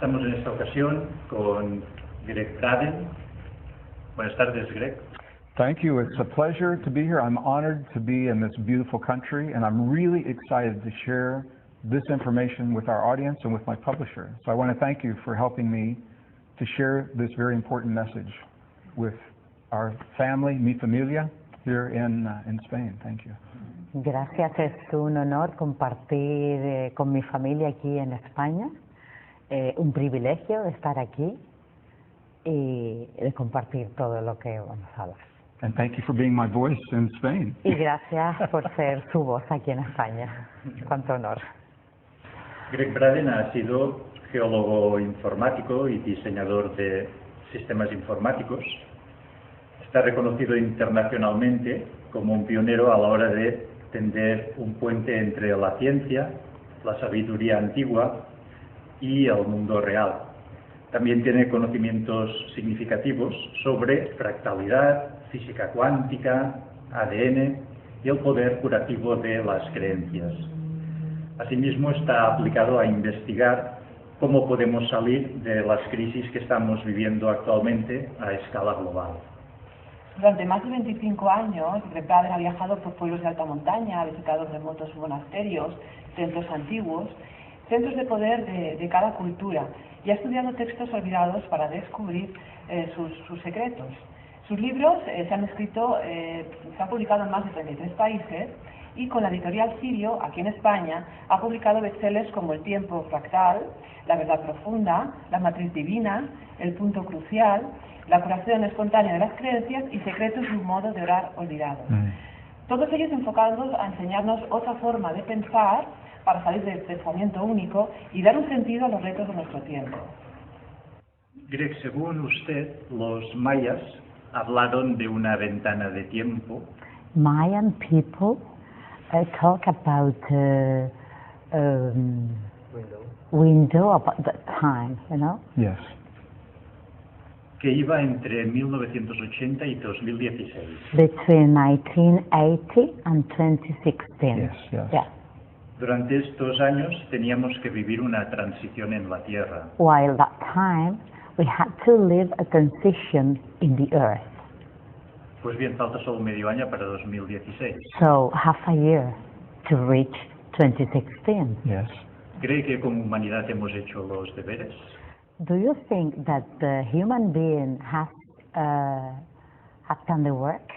Estamos en esta ocasión con Gregg Braden. Buenas tardes, Gregg. Thank you. It's a pleasure to be here. I'm honored to be in this beautiful country, and I'm really excited to share this information with our audience and with my publisher. So I want to thank you for helping me to share this very important message with our family, mi familia, here in Spain. Thank you. Gracias, es un honor compartir con mi familia aquí en España. Un privilegio de estar aquí y de compartir todo lo que vamos a hablar. And thank you for being my voice in Spain. Y gracias por ser su voz aquí en España. Cuánto honor. Gregg Braden ha sido geólogo informático y diseñador de sistemas informáticos. Está reconocido internacionalmente como un pionero a la hora de tender un puente entre la ciencia, la sabiduría antigua y el mundo real. También tiene conocimientos significativos sobre fractalidad, física cuántica, ADN y el poder curativo de las creencias. Asimismo, está aplicado a investigar cómo podemos salir de las crisis que estamos viviendo actualmente a escala global. Durante más de 25 años, Gregg Braden ha viajado por pueblos de alta montaña, ha visitado remotos monasterios, templos antiguos, centros de poder de cada cultura y ha estudiado textos olvidados para descubrir sus secretos. Sus libros se han publicado en más de 33 países y con la Editorial Sirio, aquí en España, ha publicado bestsellers como El tiempo fractal, La verdad profunda, La matriz divina, El punto crucial, La curación espontánea de las creencias y Secretos de un modo de orar olvidado. Todos ellos enfocados a enseñarnos otra forma de pensar para salir del pensamiento único y dar un sentido a los retos de nuestro tiempo. Gregg, según usted, los mayas hablaron de una ventana de tiempo. Mayan people talk about window about the time, you know? Yes. Que iba entre 1980 y 2016. Between 1980 and 2016. Yes, yes. Yeah. Durante estos años teníamos que vivir una transición en la Tierra. While that time we had to live a transition in the earth. Pues bien, falta solo medio año para 2016. So half a year to reach 2016. Yes. ¿Cree que como humanidad hemos hecho los deberes? Do you think that the human being has done the work?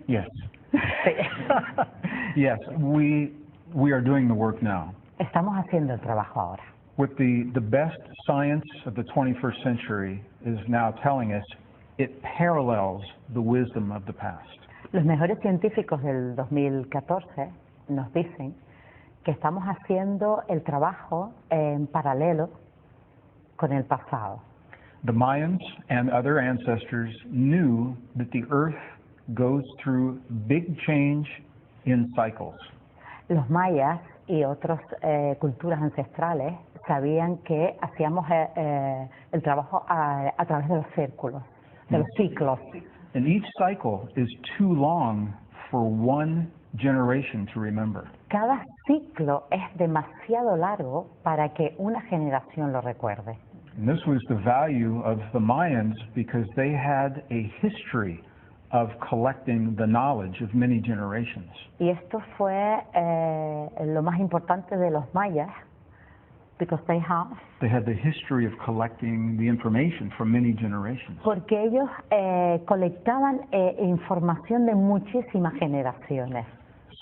Yes. Yes, we are doing the work now. Estamos haciendo el trabajo ahora. What the best science of the 21st century is now telling us, it parallels the wisdom of the past. Los mejores científicos del 2014 nos dicen que estamos haciendo el trabajo en paralelo con el pasado. The Mayans and other ancestors knew that the earth goes through big change in cycles. Los mayas y otras culturas ancestrales sabían que hacíamos el trabajo a través de los círculos, de los ciclos. And each cycle is too long for one generation to remember. Cada ciclo es demasiado largo para que una generación lo recuerde. And this was the value of the Mayans because they had a history of collecting the knowledge of many generations. Y esto fue lo más importante de los mayas, because they had the history of collecting the information from many generations. Porque ellos colectaban información de muchísimas generaciones.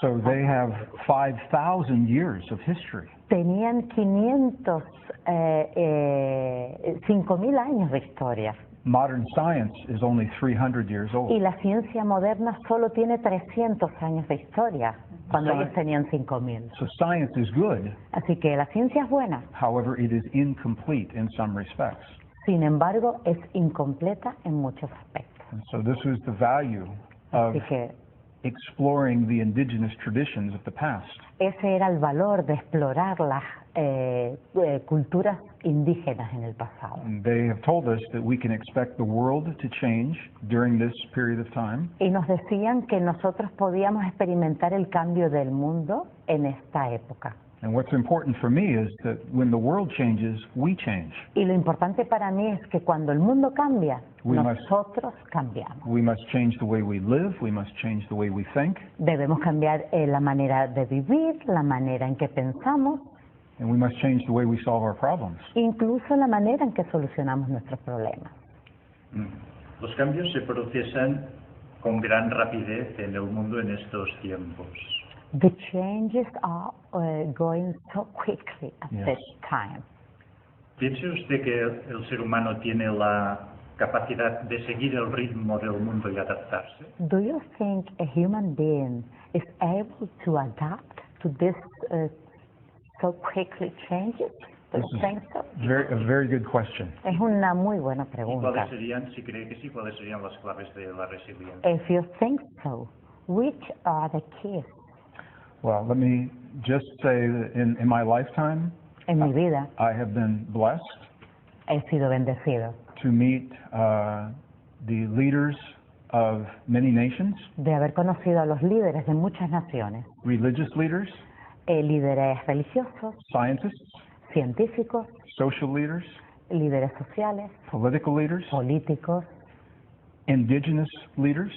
So they have 5,000 years of history. Tenían 5.000 años de historia. Modern science is only 300 years old. Y la ciencia moderna solo tiene 300 años de historia, cuando ellos tenían 5.000. So science is good. Así que la ciencia es buena. However, it is incomplete in some respects. Sin embargo, es incompleta en muchos aspectos. And so this was the value of exploring the indigenous traditions of the past. Ese era el valor de explorar las culturas indígenas en el pasado. And they have told us that we can expect the world to change during this period of time. Y nos decían que nosotros podíamos experimentar el cambio del mundo en esta época. And what's important for me is that when the world changes, we change. Y lo importante para mí es que cuando el mundo cambia, We nosotros cambiamos. We must change the way we live, we must change the way we think, Debemos cambiar la manera de vivir, la manera en que pensamos, and we must change the way we solve our problems. incluso la manera en que solucionamos nuestros problemas. Los cambios se procesan con gran rapidez en el mundo en estos tiempos. The changes are going so quickly at Yes. this time. ¿Piensa usted que el ser humano tiene la capacidad de seguir el ritmo del mundo y adaptarse? Do you think a human being is able to adapt to this so quickly changes? Do you think so? A very good question. Es una muy buena ¿Y pregunta. cuáles serían, si cree que sí, cuáles serían las claves de la resiliencia? If you think so, which are the keys? Well, let me just say that in my lifetime, En mi vida I have been blessed he sido bendecido to meet the leaders of many nations, de haber conocido a los líderes de muchas naciones, religious leaders, líderes religiosos, scientists, científicos, social leaders, líderes sociales, political leaders, políticos, indigenous leaders.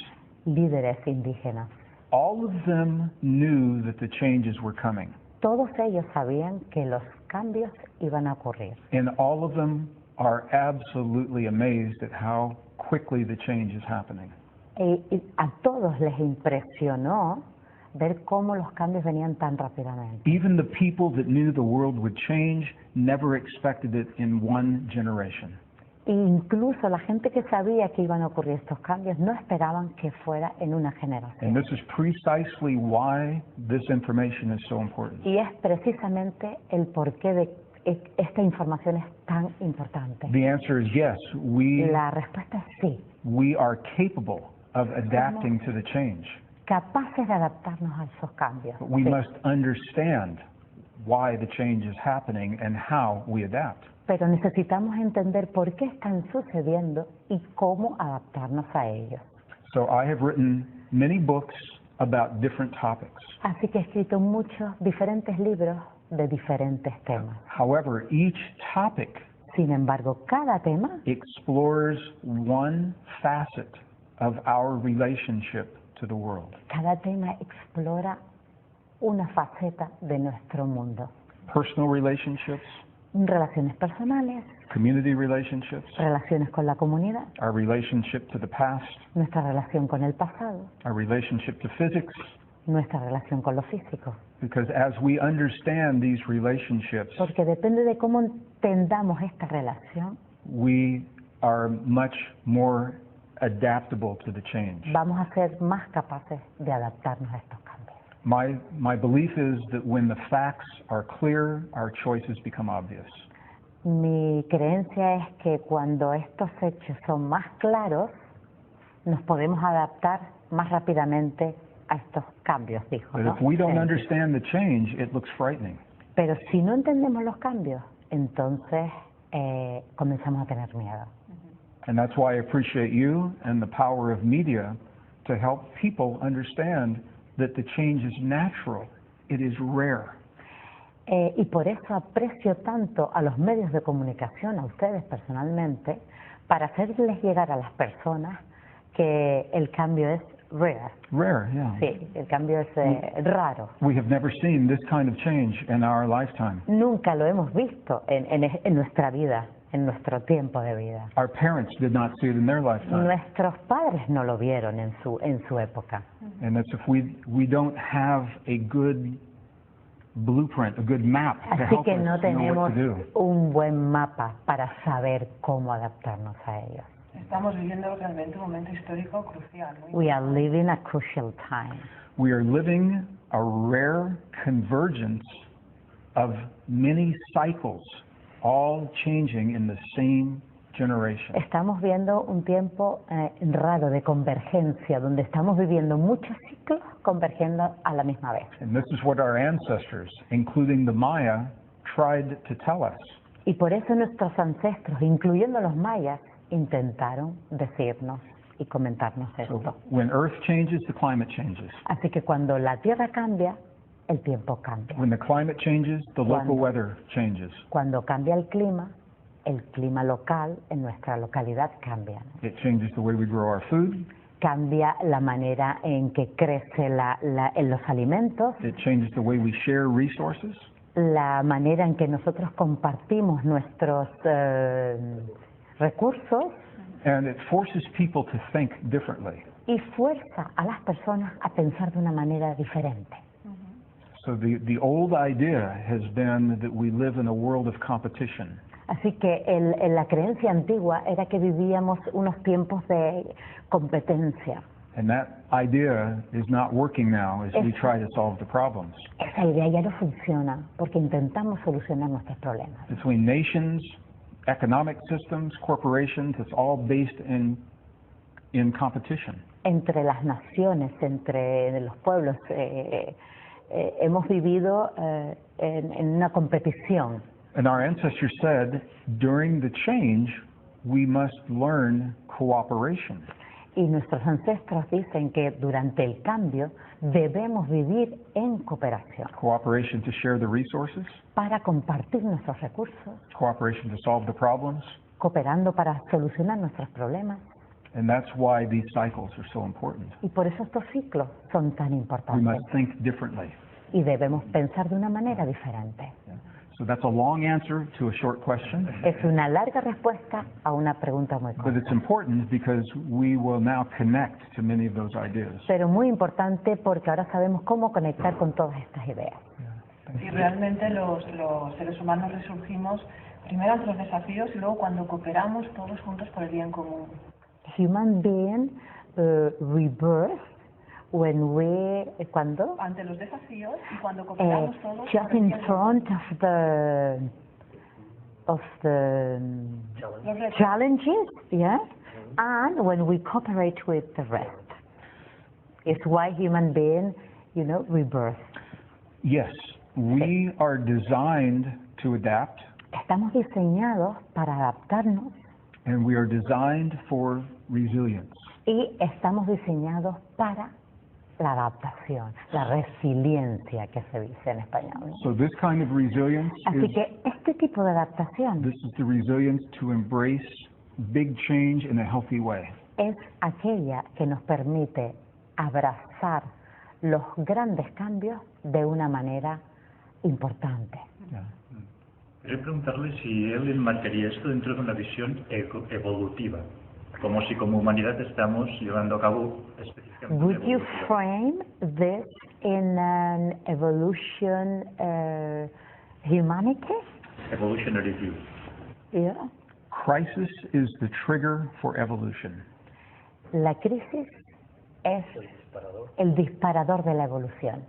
líderes indígenas. All of them knew that the changes were coming, Todos ellos sabían que los cambios iban a ocurrir. and all of them are absolutely amazed at how quickly the change is happening. Y a todos les impresionó ver cómo los cambios venían tan rápidamente. Even the people that knew the world would change never expected it in one generation. E incluso la gente que sabía que iban a ocurrir estos cambios no esperaban que fuera en una And generación. this is precisely why this information is so important. Y es precisamente el porqué de esta información es tan importante. The answer is yes, La respuesta es sí. we are capable of adapting to the change. Capaces de adaptarnos a esos cambios. But we Sí. must understand why the change is happening and how we adapt. Pero necesitamos entender por qué están sucediendo y cómo adaptarnos a ellos. So I have written many books about different topics. Así que he escrito muchos diferentes libros de diferentes temas. However, each topic Sin embargo, cada tema explores one facet of our relationship to the world. Cada tema explora una faceta de nuestro mundo. Personal relationships, Relaciones personales, community relationships, relaciones con la comunidad, our relationship to the past, nuestra relación con el pasado, our relationship to physics, nuestra relación con lo físico. because as we understand these relationships, Porque depende de cómo entendamos esta relación, we are much more adaptable to the change. vamos a ser más capaces de adaptarnos a estos cambios. My belief is that when the facts are clear, our choices become obvious. Mi creencia es que cuando estos hechos son más claros, nos podemos adaptar más rápidamente a estos cambios, dijo. But ¿no? if we don't Sí. understand the change, it looks frightening. Pero si no entendemos los cambios, entonces comenzamos a tener miedo. And that's why I appreciate you and the power of media to help people understand that the change is natural, it is rare. Y por eso aprecio tanto a los medios de comunicación, a ustedes personalmente, para hacerles llegar a las personas que el cambio es rare. Rare, yeah. Sí, el cambio es raro. We have never seen this kind of change in our lifetime. Nunca lo hemos visto en nuestra vida, en nuestro tiempo de vida. Our parents did not see it in their lifetime. Nuestros padres no lo vieron en su época. And that's if we don't have a good blueprint, a good map to Así help que us no know what tenemos to do. un buen mapa para saber cómo adaptarnos a ellos. Estamos viviendo realmente un momento histórico crucial. We are living a crucial time. We are living a rare convergence of many cycles, all changing in the same generation. Estamos viendo un tiempo raro de convergencia, donde estamos viviendo muchos ciclos convergiendo a la misma vez. And this is what our ancestors, including the Maya, tried to tell us. Y por eso nuestros ancestros, incluyendo los mayas, intentaron decirnos y comentarnos esto. So when Earth changes, the climate changes. Así que cuando la Tierra cambia, el tiempo cambia. When the climate changes, the local weather changes. Cuando cambia el clima local en nuestra localidad cambia. It changes the way we grow our food. Cambia la manera en que crece en los alimentos, It changes the way we share resources. la manera en que nosotros compartimos nuestros recursos, And it forces people to think differently. y fuerza a las personas a pensar de una manera diferente. So the old idea has been that we live in a world of competition. Así que la creencia antigua era que vivíamos unos tiempos de competencia. And that idea is not working now as we try to solve the problems. Esa idea ya no funciona porque intentamos solucionar nuestros problemas. Between nations, economic systems, corporations, it's all based in competition. Entre las naciones, entre los pueblos, hemos vivido en una competición. And our ancestors said, during the change, we must learn cooperation. Y nuestros ancestros dicen que durante el cambio debemos vivir en cooperación. Cooperation to share the resources, Para compartir nuestros recursos, cooperation to solve the problems, cooperando para solucionar nuestros problemas. and that's why these cycles are so important. Y por eso estos ciclos son tan We importantes. must think differently. Y debemos pensar de una manera diferente. So that's a long answer to a short question, Es una larga respuesta a una pregunta muy but corta. it's important because we will now connect to many of those ideas. Pero muy importante porque ahora sabemos cómo conectar con todas estas ideas. Y realmente los seres humanos resurgimos primero ante los desafíos y luego cuando cooperamos todos juntos por el bien común. Human being rebirth when we, ¿cuándo? Ante los desafíos y cuando cooperamos todos Just por el in bien común. front of the Los retos. challenges, yeah, and when we cooperate with the rest. It's why human being, rebirth. Yes, we are designed to adapt, Estamos diseñados para adaptarnos and we are designed for resilience. y estamos diseñados para la adaptación, la resiliencia que se dice en español. So this kind of resilience Así is que este tipo de adaptación this is the resilience to embrace big change in a healthy way. es aquella que nos permite abrazar los grandes cambios de una manera importante. Yeah. Quería preguntarle si él enmarcaría esto dentro de una visión evolutiva, como si como humanidad estamos llevando a cabo específicamente Would you evolutiva. frame this in an evolution humanity? Evolutionary view. Yeah. Crisis is the trigger for evolution. La crisis es el disparador de la evolución.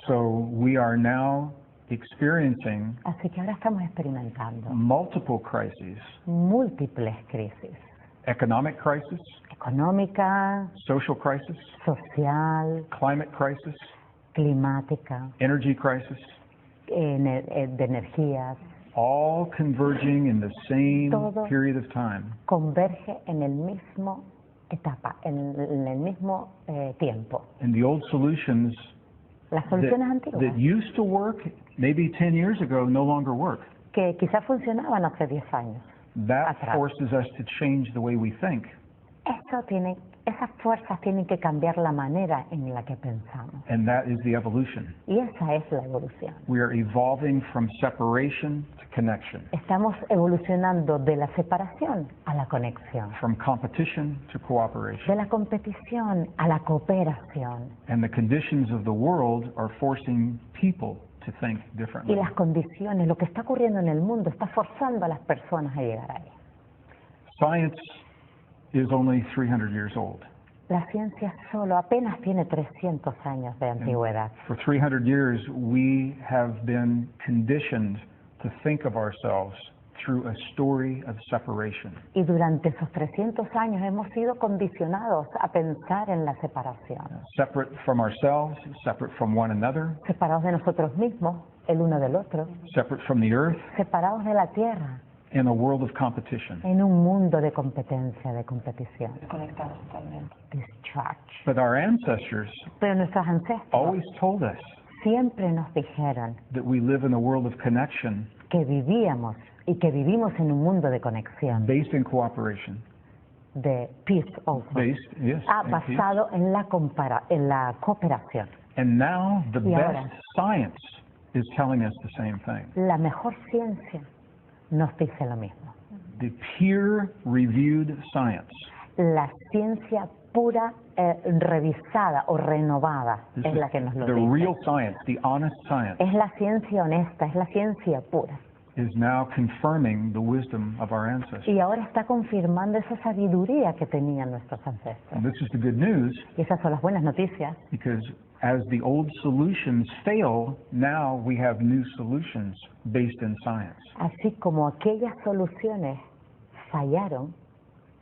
So we are now experiencing Así que ahora estamos experimentando multiple crises: múltiples crisis. economic crisis, Económica, social crisis, social, climate crisis, climática, energy crisis, de energías, all converging in the same Todo. period of time. converge en el mismo etapa, en el mismo tiempo. And the old solutions Las soluciones that antiguas, used to work maybe 10 years ago no longer work. que quizás funcionaban hace 10 años. That Atrás. forces us to change the way we think. Esas fuerzas tienen que cambiar la manera en la que pensamos. And that is the evolution. Y esa es la evolución. We are evolving from separation to connection, Estamos evolucionando de la separación a la conexión, from competition to cooperation. de la competición a la cooperación. And the conditions of the world are forcing people to think Y differently. las condiciones, lo que está ocurriendo en el mundo, está forzando a las personas a llegar ahí. Science is only 300 years old. La ciencia solo apenas tiene 300 años de antigüedad. For 300 years, we have been conditioned to think of ourselves through a story of separation. Y durante esos 300 años hemos sido condicionados a pensar en la separación. Separate from ourselves, separate from one another, Separados de nosotros mismos, el uno del otro. separate from the earth, Separados de la tierra, in a world of competition. en un mundo de competencia, de competición. Desconectados totalmente. Discharge. But our ancestors Pero nuestros ancestros always told us siempre nos dijeron that we live in a world of connection que vivíamos y que vivimos en un mundo de conexión, based in cooperation. de peace also. Based, yes. in peace. Basado en la cooperación. And now the Y ahora, best science is telling us the same thing. la mejor ciencia nos dice lo mismo. The peer-reviewed science. La ciencia pura, revisada o renovada This es is la que nos lo the dice. real science, the honest science, Es la ciencia honesta, es la ciencia pura. is now confirming the wisdom of our ancestors. Y ahora está confirmando esa sabiduría que tenían nuestros ancestros. And this is the good news, Y esas son las buenas noticias, because as the old solutions fail, now we have new solutions based in science. así como aquellas soluciones fallaron,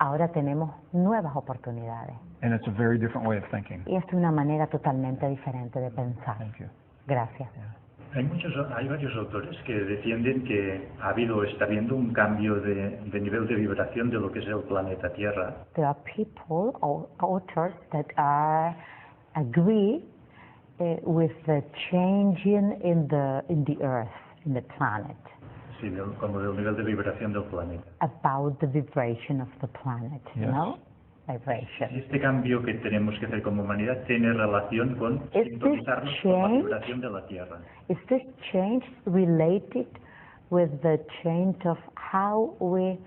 ahora tenemos nuevas oportunidades. And it's a very different way of thinking. Y es una manera totalmente diferente de pensar. Thank you. Gracias. Hay varios autores que defienden que ha habido o está habiendo un cambio de nivel de vibración de lo que es el planeta Tierra. There are people or authors that agree with the changing in the earth, in the planet, Sí, como del nivel de vibración del planeta. about the vibration of the planet, Yes. no? Y Vibration. este cambio que tenemos que hacer como humanidad tiene relación con Is sintonizarnos this con la change? vibración de la Tierra. Is this change related with the change of how we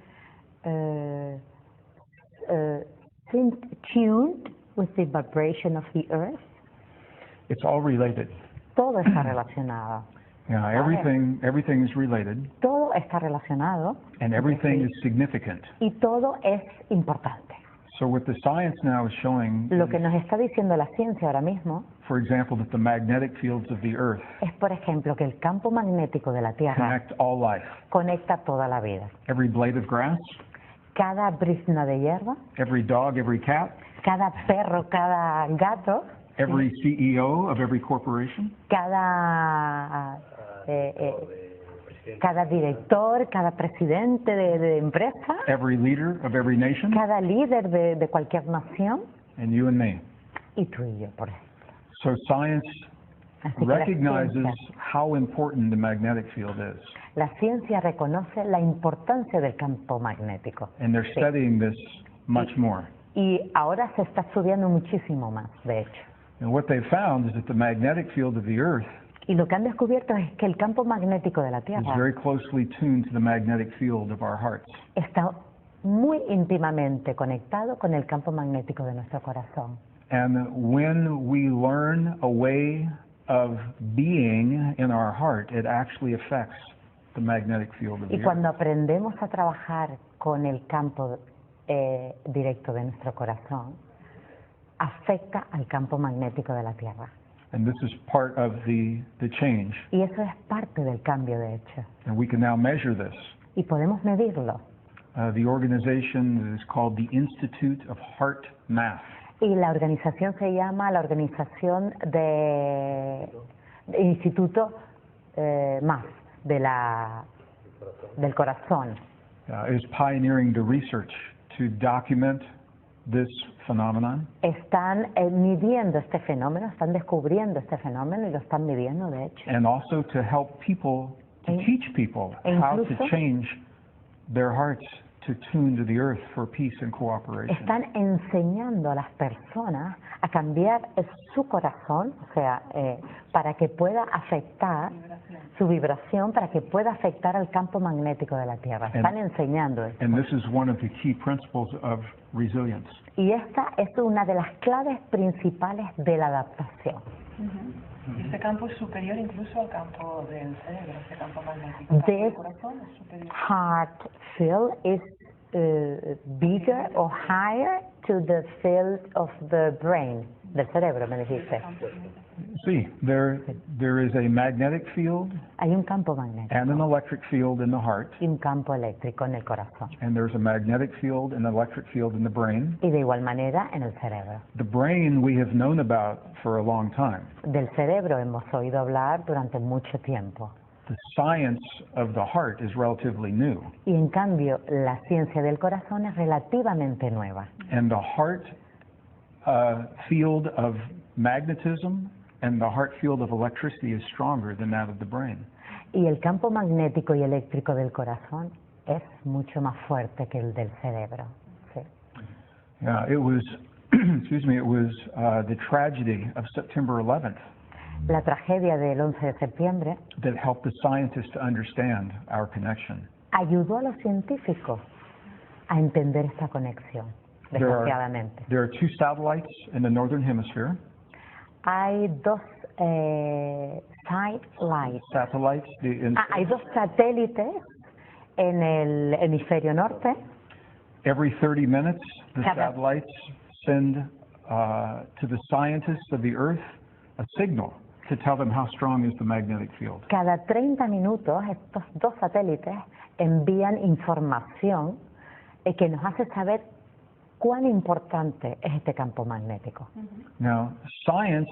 tuned with the vibration of the earth? It's all related. Todo está relacionado. Yeah, everything is related, Todo está relacionado and everything is significant. y todo es importante. So what the science now is showing, Lo que nos está diciendo la ciencia ahora mismo for example, that the magnetic fields of the earth es, por ejemplo, que el campo magnético de la Tierra connect all life. conecta toda la vida. Every blade of grass, Cada brizna de hierba, every dog, every cat, cada perro, cada gato, every CEO of every corporation, cada director, cada presidente de empresa, every leader of every nation, cada líder de cualquier nación, and you and me. y tú y yo, por ejemplo. So science Así que la recognizes ciencia, how important the magnetic field is, la ciencia reconoce la importancia del campo magnético. and they're Sí. studying this much more. Y ahora se está estudiando muchísimo más, de hecho. And what they found is that the magnetic field of the earth Y lo que han descubierto es que el campo magnético de la is Tierra very closely tuned to the magnetic field of our hearts. está muy íntimamente conectado con el campo magnético de nuestro corazón. And when we learn a way of being in our heart, it actually affects the magnetic field of the Y earth. cuando aprendemos a trabajar con el campo directo de nuestro corazón, afecta al campo magnético de la Tierra. And this is part of the change. Y eso es parte del cambio, de hecho. And we can now measure this. Y podemos medirlo. The organization is called the Institute of Heart Math. Y la organización se llama la Organización de Instituto más del Corazón. Is pioneering the research to document this phenomenon. Están midiendo este fenómeno, están descubriendo este fenómeno y lo están midiendo, de hecho. And also to help people, to teach people how to incluso- change their hearts to tune to the earth for peace and cooperation. Están enseñando a las personas a cambiar su corazón, o sea, para que pueda afectar su vibración, para que pueda afectar al campo magnético de la Tierra. Están enseñando esto. And this is one of the key principles of resilience. Y esta es una de las claves principales de la adaptación. Y este campo es superior incluso al campo del cerebro, este campo magnético. El campo del This corazón es superior. heart field is bigger or higher to the field of the brain, del cerebro, me dijiste. See, there is a magnetic field Hay un campo magnético and an electric field in the heart, y un campo eléctrico en el corazón. and there's a magnetic field and an electric field in the brain. Y de igual manera en el cerebro. The brain we have known about for a long time. Del cerebro hemos oído hablar durante mucho tiempo. The science of the heart is relatively new, Y en cambio, la ciencia del corazón es relativamente nueva. and the heart field of magnetism and the heart field of electricity is stronger than that of the brain. Y el campo magnético y eléctrico del corazón es mucho más fuerte que el del cerebro. Sí. Yeah, it was, excuse me, it was the tragedy of September 11th La tragedia del 11 de septiembre that helped the scientists to understand our connection. ayudó a los científicos a entender esta conexión, desgraciadamente. There are two satellites in the northern hemisphere. Hay dos Satellites, hay dos satélites en el hemisferio norte. every 30 minutes, the Cada- satellites send to the scientists of the Earth a signal to tell them how strong is the magnetic field. Cada 30 minutos estos dos satélites envían información que nos hace saber cuán importante es este campo magnético. Now, science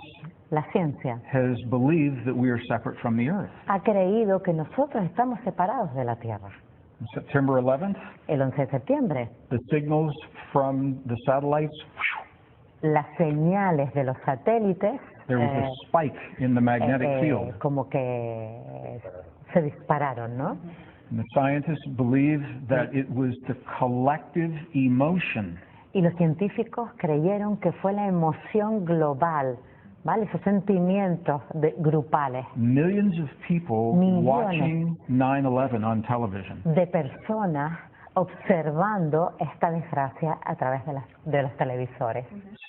La ciencia has believed that we are separate from the Earth. ha creído que nosotros estamos separados de la Tierra. On September 11th, El 11 de septiembre, the signals from the satellites, las señales de los satélites there was a spike in the magnetic field. como que se dispararon, ¿no? And the scientists believed that it was the collective emotion Y los científicos creyeron que fue la emoción global, ¿vale? Esos sentimientos grupales millions of people Millones. watching 9/11 on television. de personas observando esta desgracia a través de los televisores,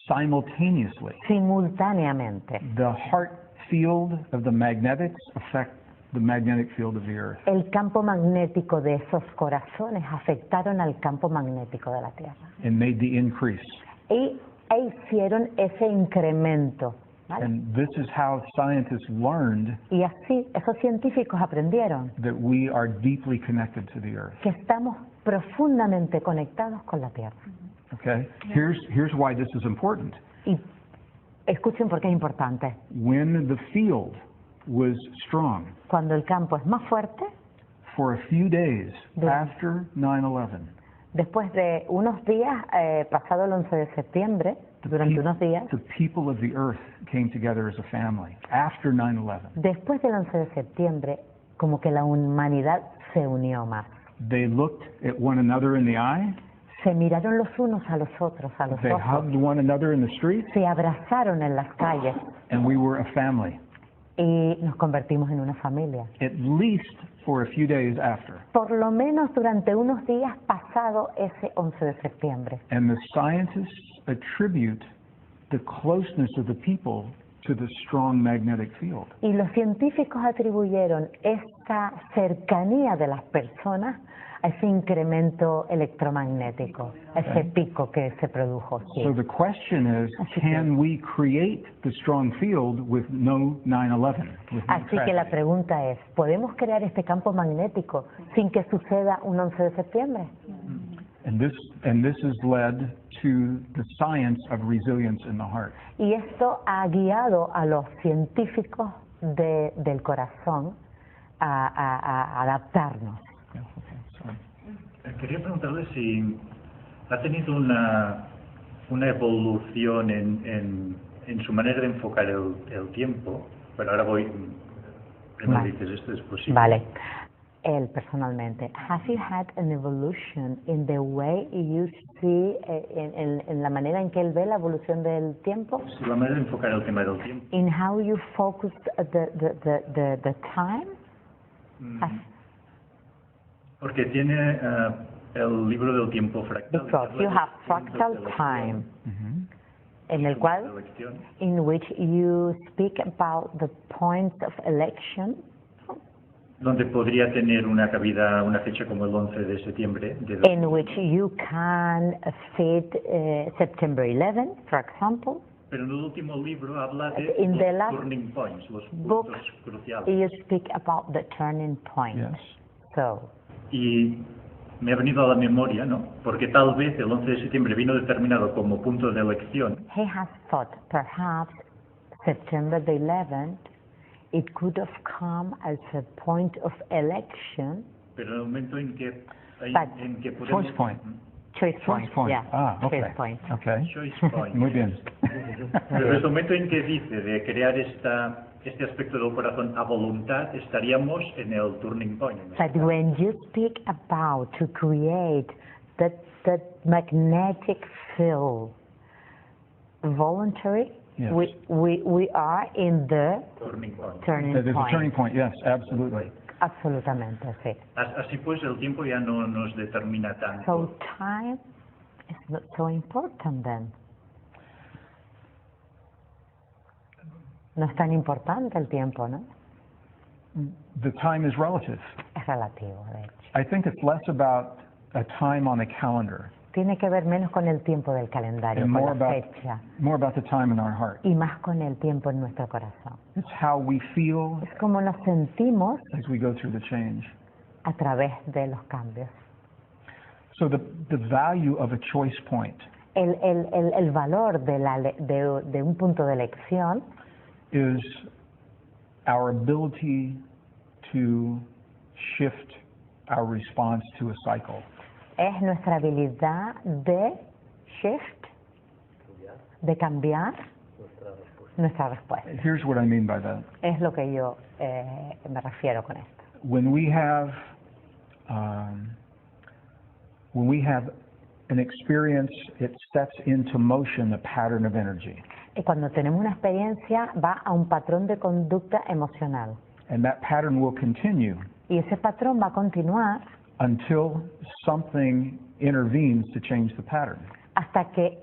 Simultaneously, simultáneamente. the heart field of the magnetics affect the magnetic field of the Earth. El campo magnético de esos corazones afectaron al campo magnético de la Tierra And made the increase. e hicieron ese incremento, ¿vale? And this is how scientists learned Y así esos científicos aprendieron that we are deeply connected to the Earth. que estamos profundamente conectados con la Tierra. Okay? Here's why this is important. Y escuchen por qué es importante. When the field was strong Cuando el campo es más fuerte, for a few days Bien. after 9/11, después de unos días, pasado el 11 de septiembre, durante unos días, the people of the Earth came together as a family after 9/11. después del 11 de septiembre, como que la humanidad se unió más. They looked at one another in the eye. Se miraron los unos a los otros, a los They ojos, hugged one another in the streets, se abrazaron en las calles and we were a family, y nos convertimos en una familia. at least for a few days after. Por lo menos durante unos días pasado ese 11 de septiembre. And the scientists attribute the closeness of the people to the strong magnetic field. Y los científicos atribuyeron esta cercanía de las personas a ese incremento electromagnético, a ese pico que se produjo. Sí. So the question is, can we create the strong field with no 9/11? With no Así que la tragedy? pregunta es, ¿podemos crear este campo magnético sin que suceda un 11 de septiembre? And this has led to the science of resilience in the heart. Y esto ha guiado a los científicos del corazón a adaptarnos. Yeah, okay, sorry. Quería preguntarle si ha tenido una evolución en su manera de enfocar el tiempo. Bueno, ahora primero Vale. dices, esto es posible. Vale. Él personalmente, have you had an evolution in the way you see, en la manera en que él ve la evolución del tiempo? Sí, la manera de enfocar el tema del tiempo. In how you focus the time? Porque tiene el libro del tiempo fractal. Because you have fractal time, en el cual, in which you speak about the points of election, donde podría tener una cabida, una fecha como el 11 de septiembre. in which you can fit September 11, for example. Pero en el último libro habla de In the los last turning points, los book, puntos cruciales. you speak about the turning point. Yes. So, Y me ha venido a la memoria, ¿no? Porque tal vez el 11 de septiembre vino determinado como punto de elección, he has thought perhaps September the 11th, it could have come as a point of election, pero en el momento en que But- podemos... Choice point. Choice point. point. Yeah. Ah, okay. Choice point. Okay. Choice point. Muy bien. Pero desde el momento en que dice de crear este aspecto del corazón a voluntad, estaríamos en el turning point. But when you speak about to create that magnetic field voluntary, Yes. we are in the Turning point. turning There's a point. turning point, yes, absolutely. Absolutamente, sí. Así pues, el tiempo ya no nos determina So tanto. time is not so important then. No es tan importante el tiempo, ¿no? The time is relative. Es relativo, de hecho. I think it's less about a time on the calendar Tiene que ver menos con el tiempo del calendario, and con more la about, fecha, more about the time in our heart. y más con el tiempo en nuestro corazón. It's how we feel Es como nos sentimos as we go through the change. a través de los cambios. So the value of a choice point El valor de un punto de elección is our ability to shift our response to a cycle. es nuestra habilidad de shift, de cambiar nuestra respuesta. Here's what I mean by that. Es lo que yo me refiero con esto. When we have an experience, it sets into motion a pattern of energy. Y cuando tenemos una experiencia, va a un patrón de conducta emocional. And that pattern will continue Y ese patrón va a continuar until something intervenes to change the pattern. hasta que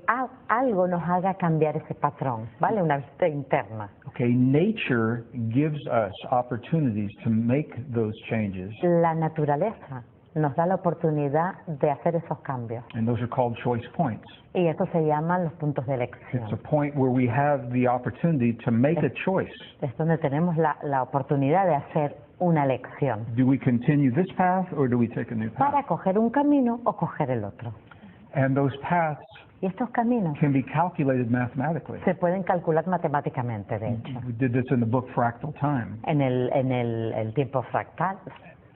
algo nos haga cambiar ese patrón, ¿vale? Una vista interna. Okay, nature gives us opportunities to make those changes, La naturaleza nos da la oportunidad de hacer esos cambios. and those are called choice points. Y eso se llaman los puntos de It's a elección. point where we have the opportunity to make a choice. Es donde tenemos la oportunidad de hacer una elección. Do we continue this path or do we take a new path? Para coger un camino o coger el otro. And those paths Y estos caminos can be calculated mathematically. se pueden calcular matemáticamente, de hecho, We did this in the book Fractal Time. en el tiempo fractal.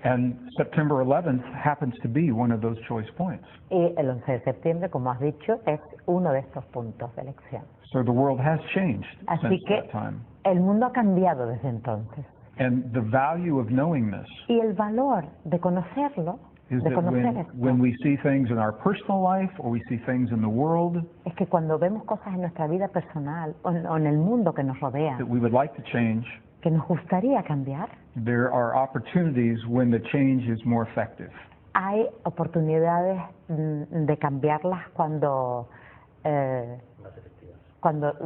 And September 11th happens to be one of those choice points. Y el 11 de septiembre, como has dicho, es uno de estos puntos de elección. So the world has changed Así since que that time. el mundo ha cambiado desde entonces. And the value of knowing this Y el valor de conocerlo, is de that conocer esto, when we see things in our personal life or we see things in the world es que cuando vemos cosas en nuestra vida personal o en el mundo que nos rodea, that we would like to change, que nos gustaría cambiar, there are opportunities when the change is more effective. hay oportunidades de cambiarlas cuando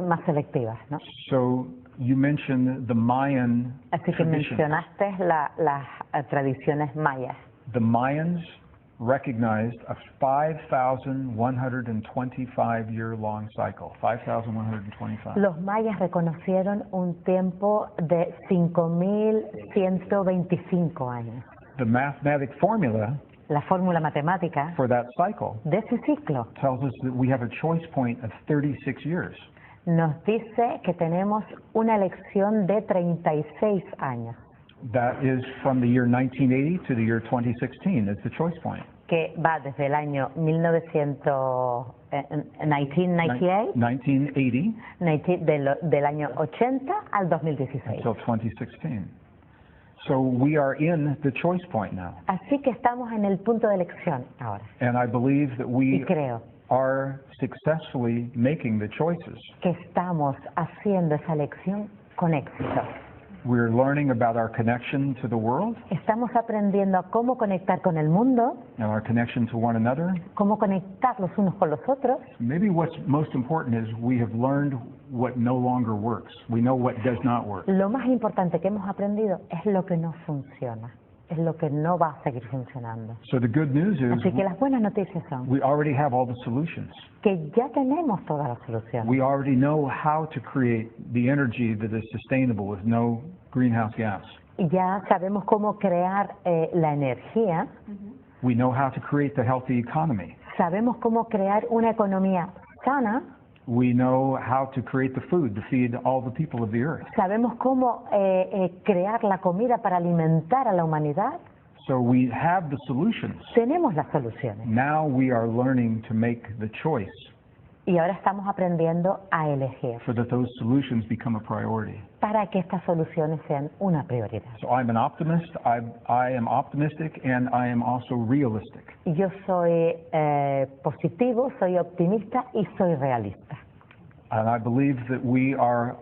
más selectivas, ¿no? So you mentioned the Mayan Así que tradition. mencionaste las tradiciones mayas. The Mayans recognized a 5,125-year-long cycle. 5,125. Los mayas reconocieron un tiempo de 5.125 años. The mathematic formula La fórmula matemática for that cycle de ese ciclo tells us that we have a choice point of 36 years. nos dice que tenemos una elección de 36 años, That is from the year 1980 to the year 2016 is the choice point. que va desde el año 1998, 1980 del año 80 al 2016. until 2016. So we are in the choice point now. Así que estamos en el punto de elección ahora. And I believe that Y we creo are successfully making the choices. que estamos haciendo esa elección con éxito. We're learning about our connection to the world Estamos aprendiendo a cómo conectar con el mundo, and our connection to one another. cómo conectar los unos con los otros. Maybe what's most important is we have learned what no longer works. We know what does not work. Lo más importante que hemos aprendido es lo que no funciona, es lo que no va a seguir funcionando. So the good news is Así que las buenas noticias son we already have all the solutions. que ya tenemos todas las soluciones. We already know how to create the energy that is sustainable with no greenhouse gas. Ya sabemos cómo crear la energía, We know how to create the healthy economy. sabemos cómo crear una economía sana, We know how to create the food to feed all the people of the earth. sabemos cómo crear la comida para alimentar a la humanidad. So we have the solutions. Tenemos las soluciones. Now we are learning to make the choice Y ahora estamos aprendiendo a elegir so that those solutions become a priority. para que estas soluciones sean una prioridad. So I'm an optimist. I am optimistic and I am also realistic. Yo soy positivo, soy optimista y soy realista. And I believe that we are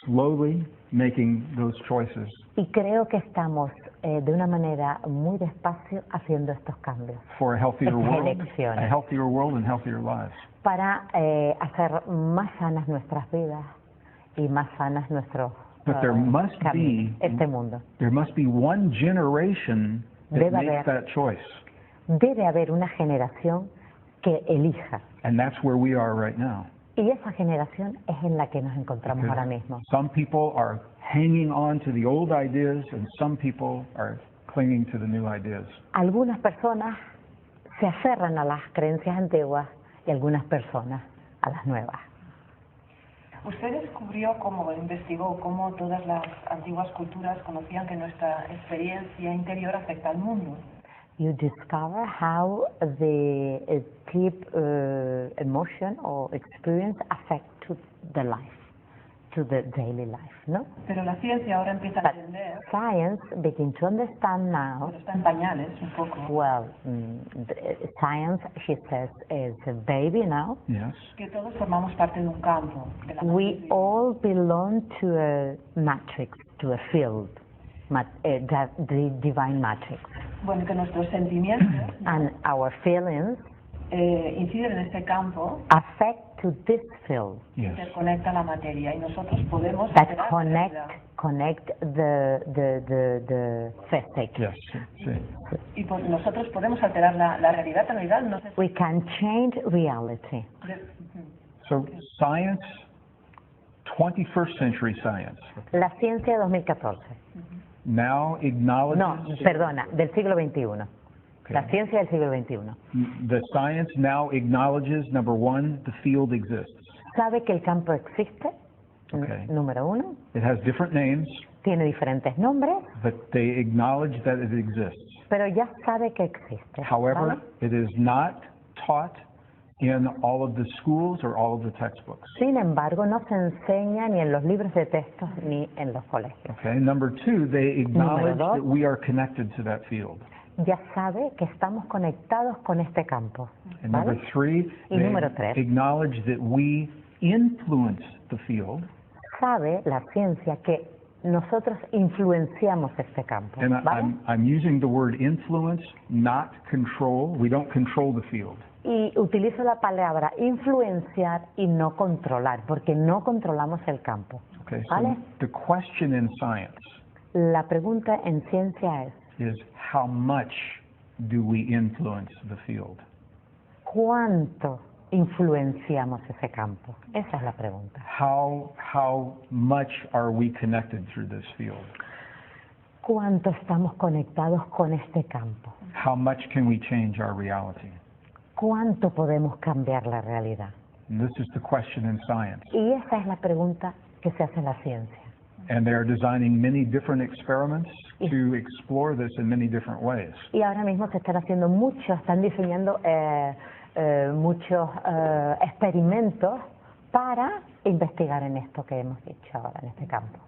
slowly making those choices Y creo que estamos de una manera muy despacio haciendo estos cambios for a healthier Estas world, elecciones. a healthier world and healthier lives. para hacer más sanas nuestras vidas y más sanas nuestros But there must caminos, be este mundo. There must be one generation that Debe makes haber. that choice. Debe haber una generación que elija. And that's where we are right now. Y esa generación es en la que nos encontramos ahora mismo. Some people are hanging on to the old ideas and some people are clinging to the new ideas. Algunas personas se aferran a las creencias antiguas y algunas personas a las nuevas. Usted descubrió cómo investigó cómo todas las antiguas culturas conocían que nuestra experiencia interior afecta al mundo. You discover how the deep emotion or experience affect to the life, to the daily life, no? Pero la ciencia ahora empieza a But entender, science begins to understand now. pero está en pañales un poco, Well, science, she says, is a baby now. Yes. que todos formamos parte de un campo, de la We matriz. all belong to a matrix, to a field, the divine matrix. Bueno, que nuestros sentimientos And our feelings inciden en este campo affect to this field Yes. interconecta la materia y nosotros podemos that alterar la connect realidad. connect the physics. Yes. See. Y nosotros podemos alterar la realidad. La realidad no se... We can change reality. So science, 21st century science, La ciencia de 2014. now acknowledges No, perdona, del siglo XXI. Okay. La ciencia del siglo XXI. The science now acknowledges, number one, the field exists. Sabe que el campo existe, Okay. número uno, It has different names, tiene diferentes nombres, but they acknowledge that it exists. pero ya sabe que existe. However, ¿vale? it is not taught in all of the schools or all of the textbooks. Sin embargo, no se enseña ni en los libros de textos ni en los colegios. Okay. Number two, they acknowledge dos. that we are connected to that field. Ya sabe que estamos conectados con este campo. And ¿vale? number three, Y they número tres. acknowledge that we influence the field. Sabe la ciencia que nosotros influenciamos este campo. And ¿vale? I'm using the word influence, not control. We don't control the field. Y utilizo la palabra influenciar y no controlar, porque no controlamos el campo. Okay, so ¿vale? the question in science La pregunta en ciencia es, is how much do we influence the field? ¿cuánto influenciamos ese campo? Esa es la pregunta. How much are we connected through this field? ¿Cuánto estamos conectados con este campo? How much can we change our reality? ¿Cuánto podemos cambiar la realidad? And this is the question in science. Y esa es la pregunta que se hace en la ciencia. And they are designing many different experiments to explore this in many different ways. Y ahora mismo se están haciendo están diseñando muchos experimentos para investigar en esto que hemos dicho ahora, en este campo.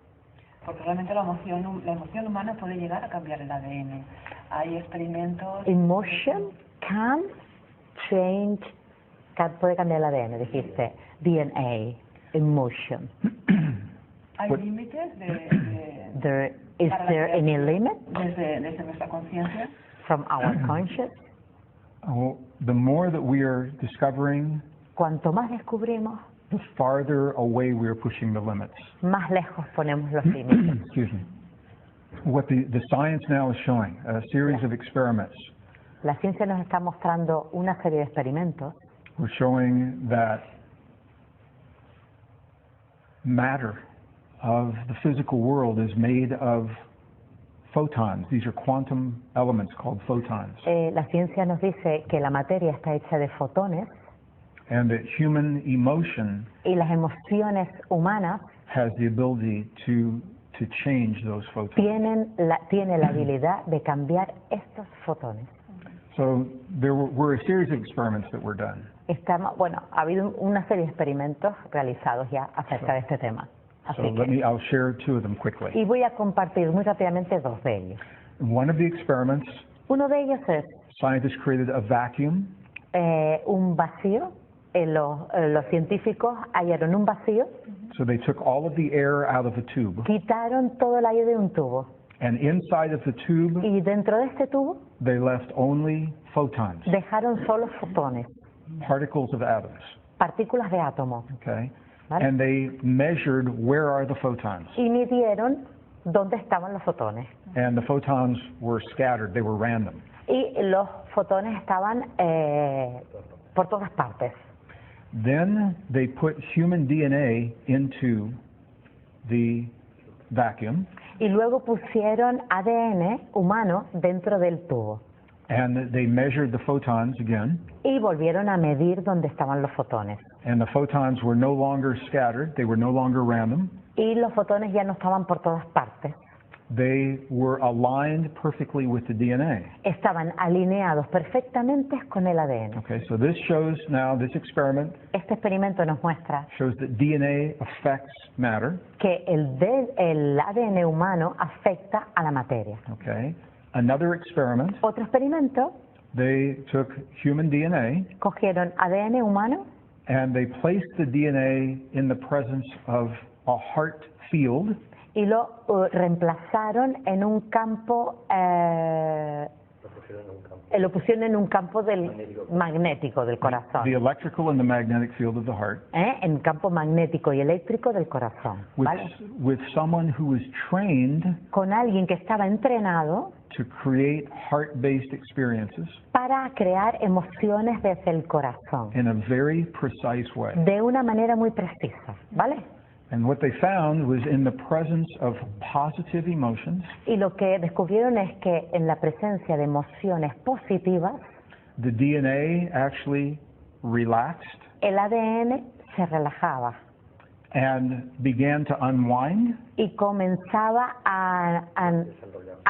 Porque realmente la emoción humana puede llegar a cambiar el ADN. Hay experimentos... Emotion can change, puede cambiar el ADN, dijiste, DNA, emotion. ¿Hay límites Is there any limit desde nuestra conciencia? from our conscious? Oh, the more that we are discovering, Cuanto más descubrimos, the farther away we are pushing the limits. más lejos ponemos los límites. Excuse me. What the science now is showing, a series of experiments, La ciencia nos está mostrando una serie de experimentos. we're showing that matter of the physical world is made of photons. These are quantum elements called photons. La ciencia nos dice que la materia está hecha de fotones And that human emotion y las emociones humanas has the ability to to change those photons. tiene la habilidad de cambiar estos fotones. So there were a series of experiments that were done. Bueno, ha habido una serie de experimentos realizados ya acerca de este tema. So Así I'll share two of them quickly. y voy a compartir muy rápidamente dos de ellos. In one of the experiments, Uno de ellos es scientists created a vacuum, un vacío. Los científicos hallaron un vacío, so they took all of the air out of the tube, quitaron todo el aire de un tubo and inside of the tube, y dentro de este tubo they left only photons, dejaron solo fotones, particles of atoms, partículas de átomo, okay? ¿vale? And they measured where are the photons. Y midieron dónde estaban los fotones. And the photons were scattered, they were random. Y los fotones estaban por todas partes. Then they put human DNA into the vacuum, Y luego pusieron ADN humano dentro del tubo. and they measured the photons again, Y volvieron a medir dónde estaban los fotones. and the photons were no longer scattered, they were no longer random, Y los fotones ya no estaban por todas partes. they were aligned perfectly with the DNA. Estaban alineados perfectamente con el ADN. Okay, so this shows now, this experiment Este experimento nos muestra shows that DNA affects matter, que el ADN humano afecta a la materia. okay? Another experiment, Otro experimento, they took human DNA cogieron ADN humano and they placed the DNA in the presence of a heart field, y lo reemplazaron en un campo, lo pusieron en un campo magnético del corazón, the electrical and the magnetic field of the heart, en campo magnético y eléctrico del corazón, ¿vale? with someone who was trained Con alguien que estaba entrenado to create heart-based experiences para crear emociones desde el corazón, in a very precise way. de una manera muy precisa, ¿vale? And what they found was in the presence of positive emotions, Y lo que descubrieron es que en la presencia de emociones positivas, the DNA actually relaxed el ADN se relajaba and began to unwind y comenzaba a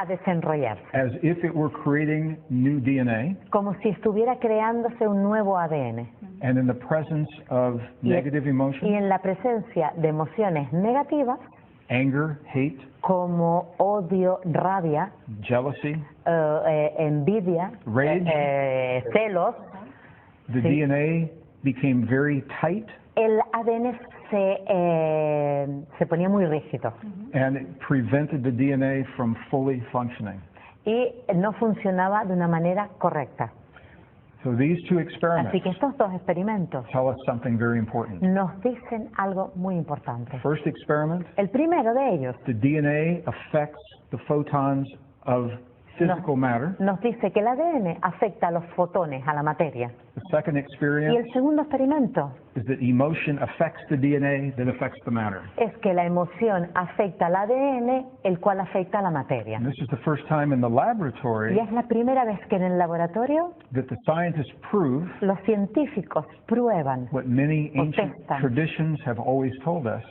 desenrollarse, as if it were creating new DNA. como si estuviera creándose un nuevo ADN. And in the presence of negative Y emotions, en la presencia de emociones negativas, anger, hate, como odio, rabia, jealousy, envidia, Rage. celos, the Sí. DNA became very tight el ADN se ponía muy rígido and it prevented the DNA from fully functioning. y no funcionaba de una manera correcta. So these two experiments Así que estos dos experimentos tell us something very important. nos dicen algo muy importante. First experiment, El primero de ellos the DNA affects the photons of physical matter. nos dice que el ADN afecta a los fotones, a la materia. The second Y experience el segundo experimento is that emotion affects the DNA that affects the matter. es que la emoción afecta al ADN, el cual afecta a la materia. And this is the first time in the laboratory Y es la primera vez que en el laboratorio that the scientists prove los científicos prueban what many ancient Contestan. traditions have always told us.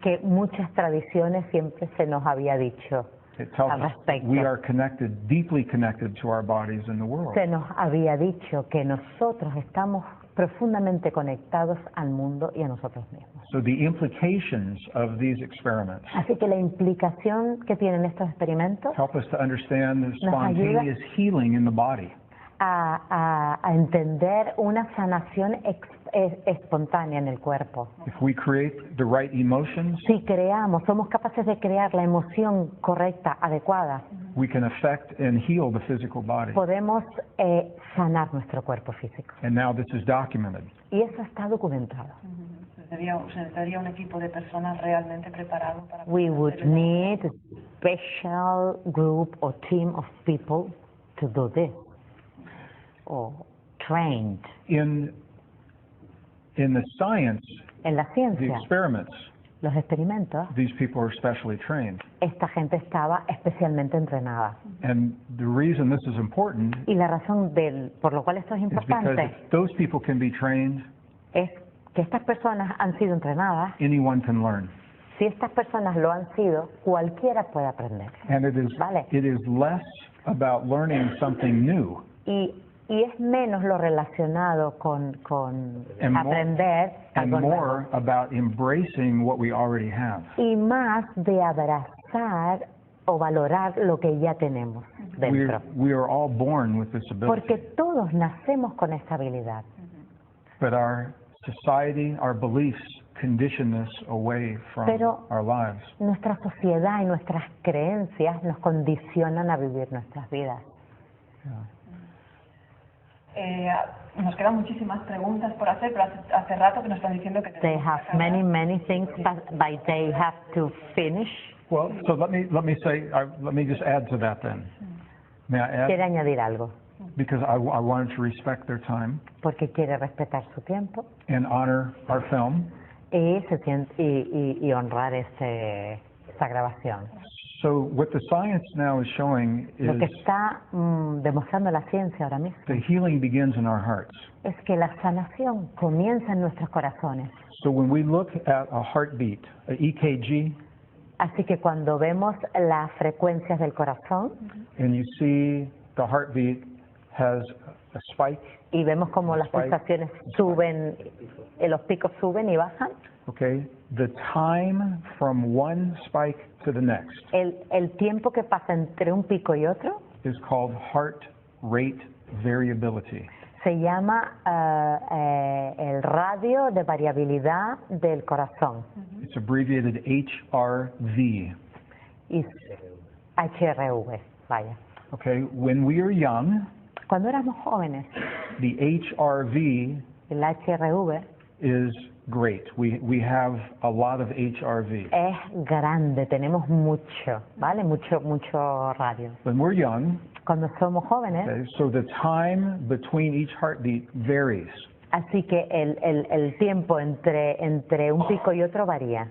que muchas tradiciones siempre se nos había dicho. It tells Al us respecto. we are connected, deeply connected to our bodies and the world. Se nos había dicho que nosotros estamos profundamente conectados al mundo y a nosotros mismos. So the implications of these experiments Así que la implicación que tienen estos experimentos help us to understand the Nos ayuda. spontaneous healing in the body. a entender una sanación espontánea en el cuerpo. If we create the right emotions, Si somos capaces de crear la emoción correcta, adecuada, we can affect and heal the physical body. podemos sanar nuestro cuerpo físico. And now this is documented. Y eso está documentado. Se necesitaría un equipo de personas realmente preparado para We poder would hacer eso. need a special group or team of people to do this, or trained. In the science, En la the ciencia, experiments, los experimentos, these people are specially trained. esta gente estaba especialmente entrenada. And the reason this is important Y la razón por lo cual esto es is because importante if those people can be trained, es que estas personas han sido entrenadas, anyone can learn. Si estas personas lo han sido, cualquiera puede aprender. And it Vale. is less about learning something new Y es menos lo relacionado con And more- aprender and algo nuevo. more about embracing what we already have. Y más de abrazar o valorar lo que ya tenemos dentro. We are all born with this Porque ability, todos nacemos con esta habilidad. but our society, our beliefs condition this away from Pero- our lives. Nuestra sociedad y nuestras creencias nos condicionan a vivir nuestras vidas. Nos quedan muchísimas preguntas por hacer, pero hace rato que nos están diciendo que They tenemos que have acabar. many things, but they have to finish. Well, so let me say, let me just add to that then. May I Quiere add? añadir algo, Because I wanted to respect their time porque quiere respetar su tiempo and honor our film. y honrar esta grabación. So what the science now is showing Lo que is está demostrando la ciencia ahora mismo the healing begins in our hearts. es que la sanación comienza en nuestros corazones. So when we look at a heartbeat, a EKG, Así que cuando vemos las frecuencias del corazón and you see the heartbeat has a spike, y vemos como las Spike. pulsaciones suben, los picos suben y bajan, okay, the time from one spike to the next el tiempo que pasa entre un pico y otro is called heart rate variability. se llama el radio de variabilidad del corazón, It's abbreviated HRV. y HRV, vaya. Okay, when we are young, Cuando éramos jóvenes, the HRV el HRV is great. We have a lot of HRV. es grande, tenemos mucho, ¿vale? Mucho radio. When we're young, Cuando somos jóvenes, okay, so the time between each heartbeat varies. así que el tiempo entre un pico y otro varía.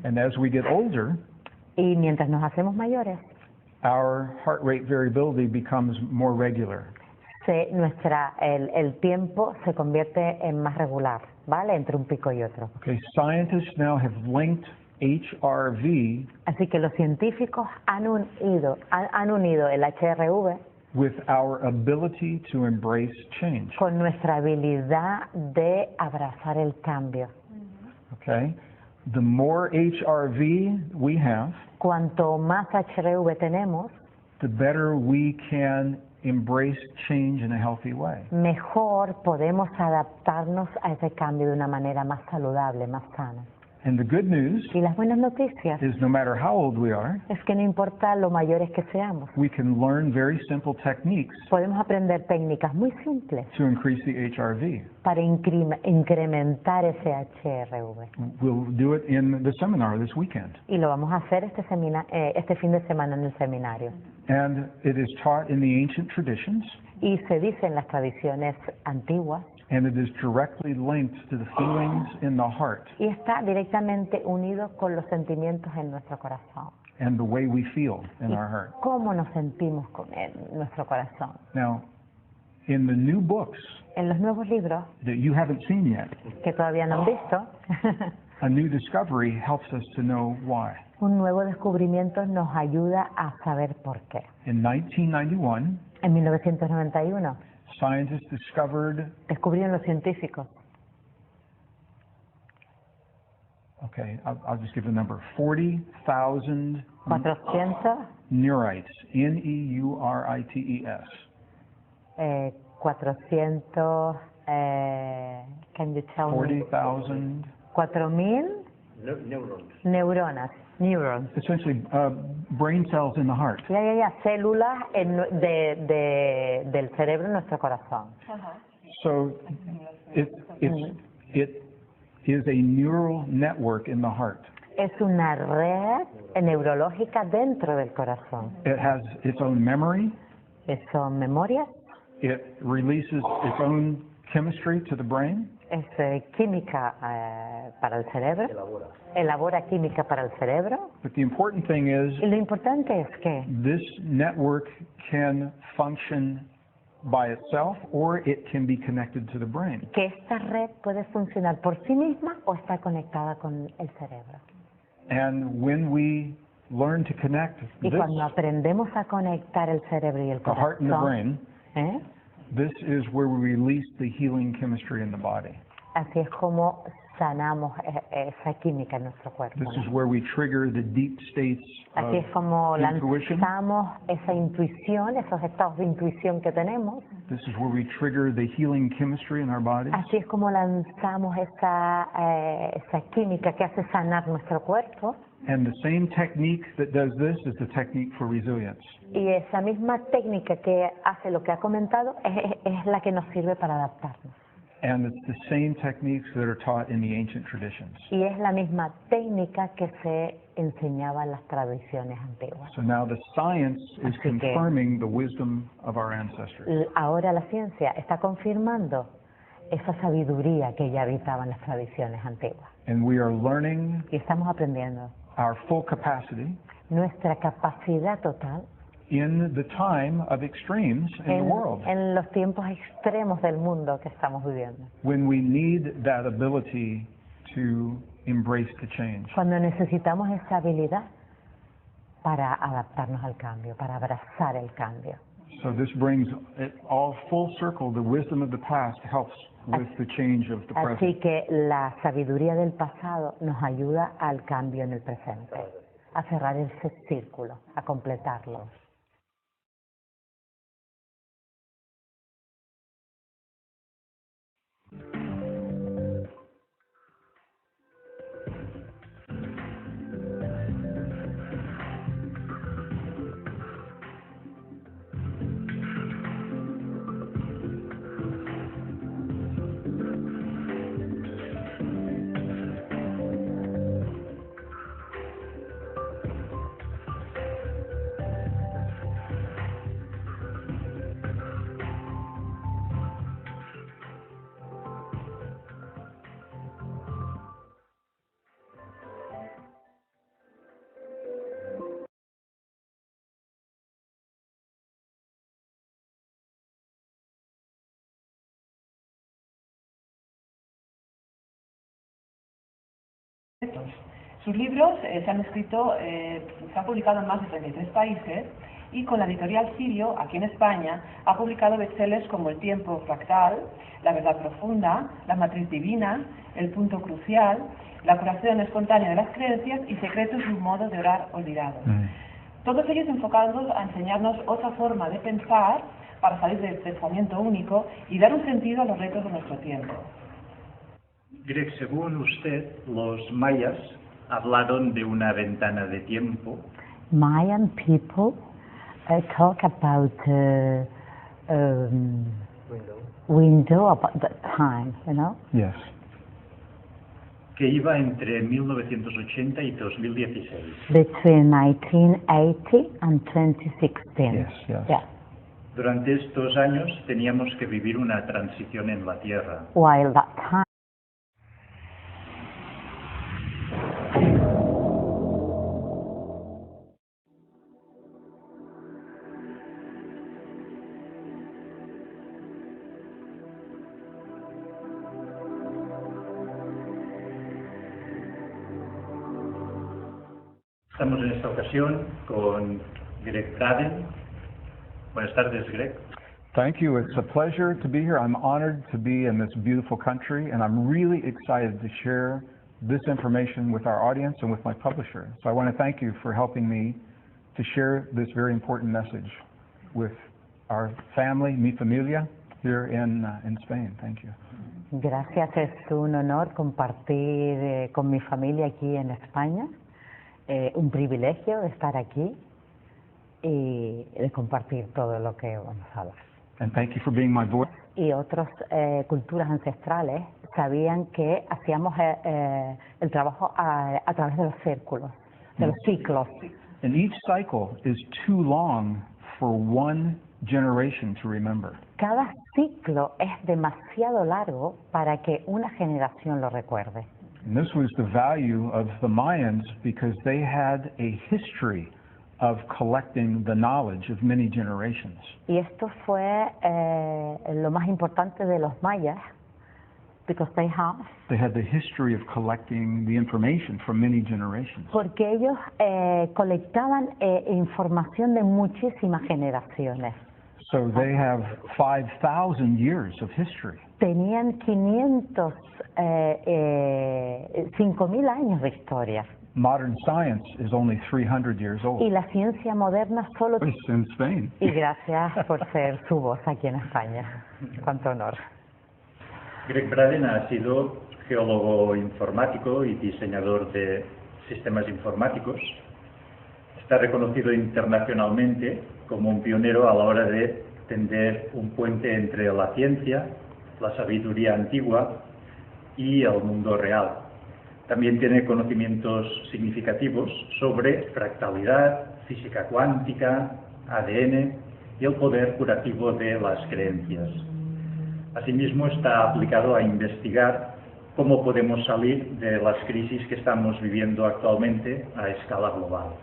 And as we get older, Y mientras nos hacemos mayores, our heart rate variability becomes more regular. el tiempo se convierte en más regular, ¿vale? Entre un pico y otro. Okay, scientists now have linked HRV Así que los científicos han unido el HRV with our ability to embrace change. con nuestra habilidad de abrazar el cambio. Okay, the more HRV we have, Cuanto más HRV tenemos, the better we can embrace change in a healthy way. mejor podemos adaptarnos a ese cambio de una manera más saludable, más sana. And the good news Y las buenas noticias is no matter how old we are, es que no importa lo mayores que seamos, we can learn very simple techniques podemos aprender técnicas muy simples to increase the HRV. para incrementar ese HRV. We'll do it in the seminar this weekend. Y lo vamos a hacer este fin de semana en el seminario. And it is taught in the ancient traditions, Y se dice en las tradiciones antiguas, and it is directly linked to the feelings in the heart y está directamente unido con los sentimientos en nuestro corazón. and the way we feel in Y our heart. cómo nos sentimos en nuestro corazón. Now, in the new books En los nuevos libros, that you haven't seen yet, que todavía no han visto, a new discovery helps us to know why. un nuevo descubrimiento nos ayuda a saber por qué. In 1991, En 1991 scientists discovered, descubrieron los científicos, okay, I'll just give the number, 40,000 400, neurites, Neurites. 400, can you tell me? 40,000, 4.000 neurons. essentially brain cells in the heart. Ya, células del cerebro en nuestro corazón. Ajá. So it is a neural network in the heart. Es una red neurológica dentro del corazón. It has its own memory. Son memorias, It releases its own chemistry to the brain. es química para el cerebro, elabora química para el cerebro. But the important thing is Y lo importante es que this network can function by itself or it can be connected to the brain. esta red puede funcionar por sí misma o está conectada con el cerebro. And when we learn to connect Y this, cuando aprendemos a conectar el cerebro y el the heart and the corazón, brain, this is where we release the healing chemistry in the body. así es como sanamos esa química en nuestro cuerpo, This ¿no? is where we trigger the deep states Así of es como intuition. lanzamos esa intuición, esos estados de intuición que tenemos. This is where we trigger the healing chemistry in our bodies. Así es como lanzamos esa química que hace sanar nuestro cuerpo. And the same technique that does this is the technique for resilience. Y esa misma técnica que hace lo que ha comentado es la que nos sirve para adaptarnos. And it's the same techniques that are taught in the ancient traditions. Y es la misma técnica que se enseñaba en las tradiciones antiguas. So now the science is Así que- confirming the wisdom of our ancestors. Ahora la ciencia está confirmando esa sabiduría que ya habitaba en las tradiciones antiguas. And we are learning Y estamos aprendiendo our full capacity nuestra capacidad total in the time of extremes in the world, en los tiempos extremos del mundo que estamos viviendo. when we need that ability to embrace the change. Cuando necesitamos esa habilidad para adaptarnos al cambio, para abrazar el cambio. So this brings it all full circle. The wisdom of the past helps with the change of the present. Así que la sabiduría del pasado nos ayuda al cambio en el presente, a cerrar ese círculo, a completarlo. Sus libros se han escrito, se han publicado en más de 33 países y con la Editorial Sirio, aquí en España, ha publicado bestsellers como El tiempo fractal, La verdad profunda, La matriz divina, El punto crucial, La curación espontánea de las creencias y Secretos de un modo de orar olvidado. Todos ellos enfocados a enseñarnos otra forma de pensar para salir del pensamiento único y dar un sentido a los retos de nuestro tiempo. Greg, según usted, los mayas hablaron de una ventana de tiempo. Mayan people talk about window about the time, you know, Yes. Que iba entre 1980 y 2016. between 1980 and 2016. Yes, yes. Yeah. Durante estos años teníamos que vivir una transición en la Tierra. While that time Estamos en esta ocasión con Gregg Braden. Buenas tardes, Greg. Thank you. It's a pleasure to be here. I'm honored to be in this beautiful country, and I'm really excited to share this information with our audience and with my publisher. So I want to thank you for helping me to share this very important message with our family, mi familia, here in Spain. Thank you. Gracias, es un honor compartir con mi familia aquí en España, un privilegio de estar aquí y de compartir todo lo que vamos a hablar. And thank you for being my voice. Y otras culturas ancestrales sabían que hacíamos el trabajo a través de los círculos, de los ciclos. And each cycle is too long for one generation to remember. Cada ciclo es demasiado largo para que una generación lo recuerde. And this was the value of the Mayans because they had a history of collecting the knowledge of many generations. Y esto fue lo más importante de los mayas, because they had the history of collecting the information from many generations. Porque ellos colectaban información de muchísimas generaciones. So they have 5,000 years of history. Tenían 5.000 años de historia. Modern science is only 300 years Y old. la ciencia moderna solo... It's in Spain. Y gracias por ser su voz aquí en España. Cuánto honor. Gregg Braden ha sido geólogo informático y diseñador de sistemas informáticos. Está reconocido internacionalmente como un pionero a la hora de tender un puente entre la ciencia, la sabiduría antigua y el mundo real. También tiene conocimientos significativos sobre fractalidad, física cuántica, ADN y el poder curativo de las creencias. Asimismo, está aplicado a investigar cómo podemos salir de las crisis que estamos viviendo actualmente a escala global.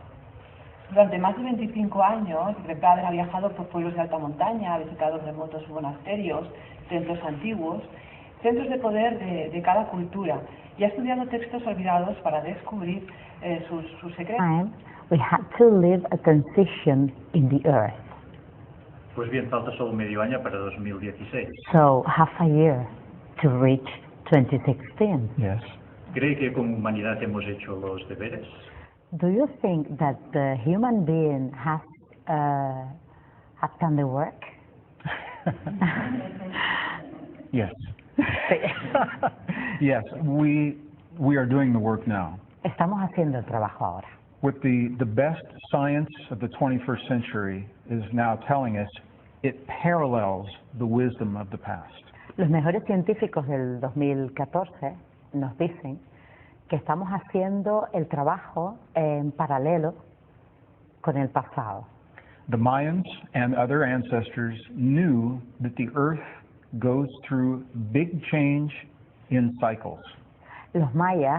Durante más de 25 años, Gregg Braden ha viajado por pueblos de alta montaña, ha visitado remotos monasterios, templos antiguos, centros de poder de cada cultura y ha estudiado textos olvidados para descubrir sus secretos. We had to live a transition in the earth. Pues bien, falta solo medio año para 2016. So half a year to reach 2016. Yes. ¿Cree que como humanidad hemos hecho los deberes? Do you think that the human being has done the work? Yes. Yes, we are doing the work now. Estamos haciendo el trabajo ahora. What the best science of the 21st century is now telling us, it parallels the wisdom of the past. Los mejores científicos del 2014 nos dicen que estamos haciendo el trabajo en paralelo con el pasado. The Mayans and other ancestors knew that the earth goes through big change in cycles. Los mayas